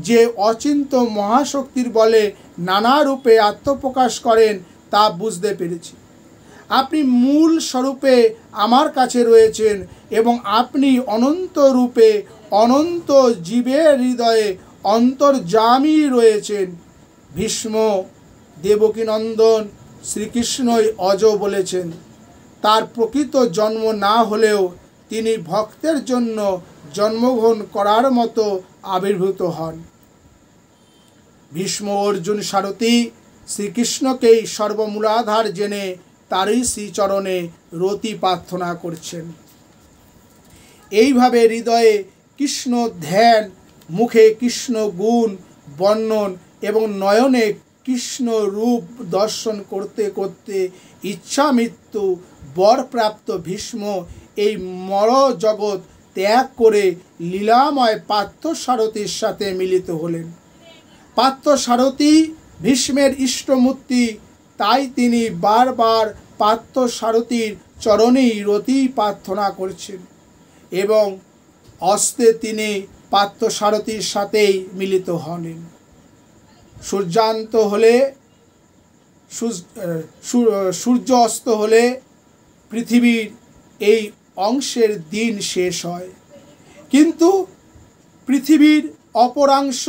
যে অচিন্ত মহাশক্তির বলে নানা রূপে আত্মপ্রকাশ করেন তা বুঝতে পেরেছি। আপনি মূল স্বরূপে আমার কাছে রয়েছেন এবং আপনি অনন্ত রূপে অনন্ত জীবের হৃদয়ে অন্তর্যামী রয়েছেন। ভীষ্ম দেবকীনন্দন শ্রীকৃষ্ণই অজ বলেছেন। তার প্রকৃত জন্ম না হলেও তিনি ভক্তের জন্য জন্মগ্রহণ করার মতো আবির্ভূত হন। ভীষ্ম অর্জুন সারথী শ্রীকৃষ্ণকেই সর্বমূলাধার জেনে তারই শ্রীচরণে রতি প্রার্থনা করছেন। এইভাবে হৃদয়ে কৃষ্ণ ধ্যান, মুখে কৃষ্ণ গুণ বর্ণন এবং নয়নে কৃষ্ণ রূপ দর্শন করতে করতে ইচ্ছা মৃত্যু বরপ্রাপ্ত ভীষ্ম এই মর জগৎ ত্যাগ করে লীলাময় পার্থসারথীর সাথে মিলিত হলেন। পার্থসারথী ভীষ্মের ইষ্টমূর্তি, তাই তিনি বারবার পার্থসারথীর চরণেই রতি প্রার্থনা করছেন এবং অস্তে তিনি পার্থসারথীর সাথেই মিলিত হলেন। সূর্যান্ত হলে সূর্য অস্ত হলে পৃথিবীর এই অংশের দিন শেষ হয়, কিন্তু পৃথিবীর অপরাংশ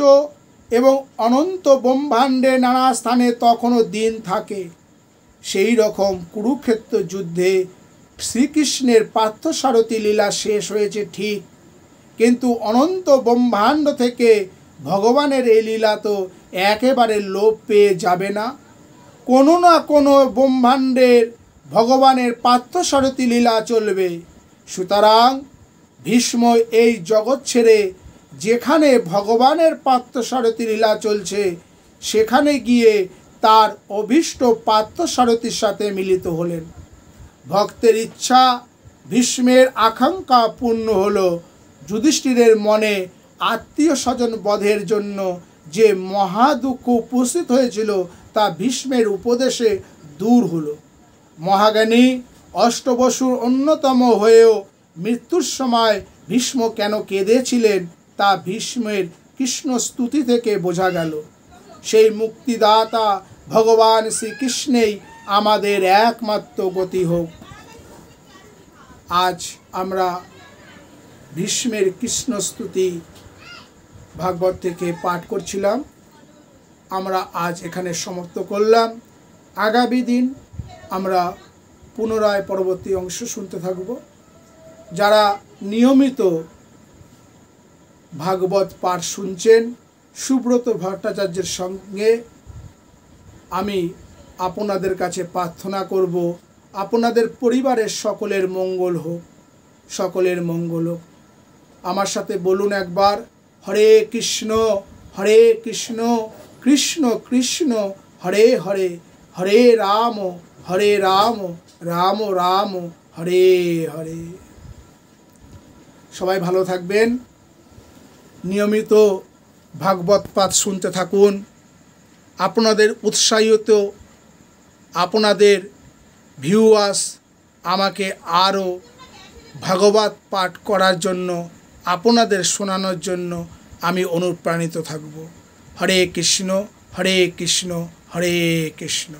এবং অনন্ত ব্রহ্মাণ্ডে নানা স্থানে তখনও দিন থাকে। সেই রকম কুরুক্ষেত্র যুদ্ধে শ্রীকৃষ্ণের পার্থসারথী লীলা শেষ হয়েছে ঠিক, কিন্তু অনন্ত ব্রহ্মাণ্ড থেকে ভগবানের এই লীলা তো একেবারে লোপ পেয়ে যাবে না। কোনো না কোনো ব্রহ্মাণ্ডের ভগবানের পার্থসারথী লীলা চলবে। সুতরাং ভীষ্ম এই জগৎ ছেড়ে যেখানে ভগবানের পার্থসারথী লীলা চলছে সেখানে গিয়ে তার অভীষ্ট পার্থসারথীর সাথে মিলিত হলেন। ভক্তের ইচ্ছা, ভীষ্মের আকাঙ্ক্ষা পূর্ণ হলো। যুধিষ্ঠিরের মনে আত্মীয় স্বজন বধের জন্য যে মহাদুঃখ উপস্থিত হয়েছিল তা ভীষ্মের উপদেশে দূর হলো। মহাজ্ঞানী অষ্টবসুর অন্যতম হয়েও মৃত্যুর সময় ভীষ্ম কেন কেঁদেছিলেন তা ভীষ্মের কৃষ্ণ স্তুতি থেকে বোঝা গেল। সেই মুক্তিদাতা ভগবান শ্রীকৃষ্ণেই আমাদের একমাত্র গতি হোক। আজ আমরা ভীষ্মের কৃষ্ণ স্তুতি ভাগবত থেকে পাঠ করছিলাম। আমরা আজ এখানে সমাপ্ত করলাম। আগামী দিন আমরা পুনরায় পরবর্তী অংশ শুনতে থাকব। যারা নিয়মিত ভাগবত পাঠ শুনছেন, সুব্রত ভট্টাচার্যের সঙ্গে আমি আপনাদের কাছে প্রার্থনা করব, আপনাদের পরিবারের সকলের মঙ্গল হোক, সকলের মঙ্গল হোক। আমার সাথে বলুন একবার, হরে কৃষ্ণ কৃষ্ণ কৃষ্ণ হরে হরে, হরে রাম রাম রাম হরে হরে। সবাই ভালো থাকবেন, নিয়মিত ভাগবত পাঠ শুনতে থাকুন। আপনাদের উৎসাহিত আপনাদের ভিউয়ার্স আমাকে আরও ভাগবত পাঠ করার জন্য, আপনাদের শোনানোর জন্য আমি অনুপ্রাণিত থাকব। হরে কৃষ্ণ হরে কৃষ্ণ।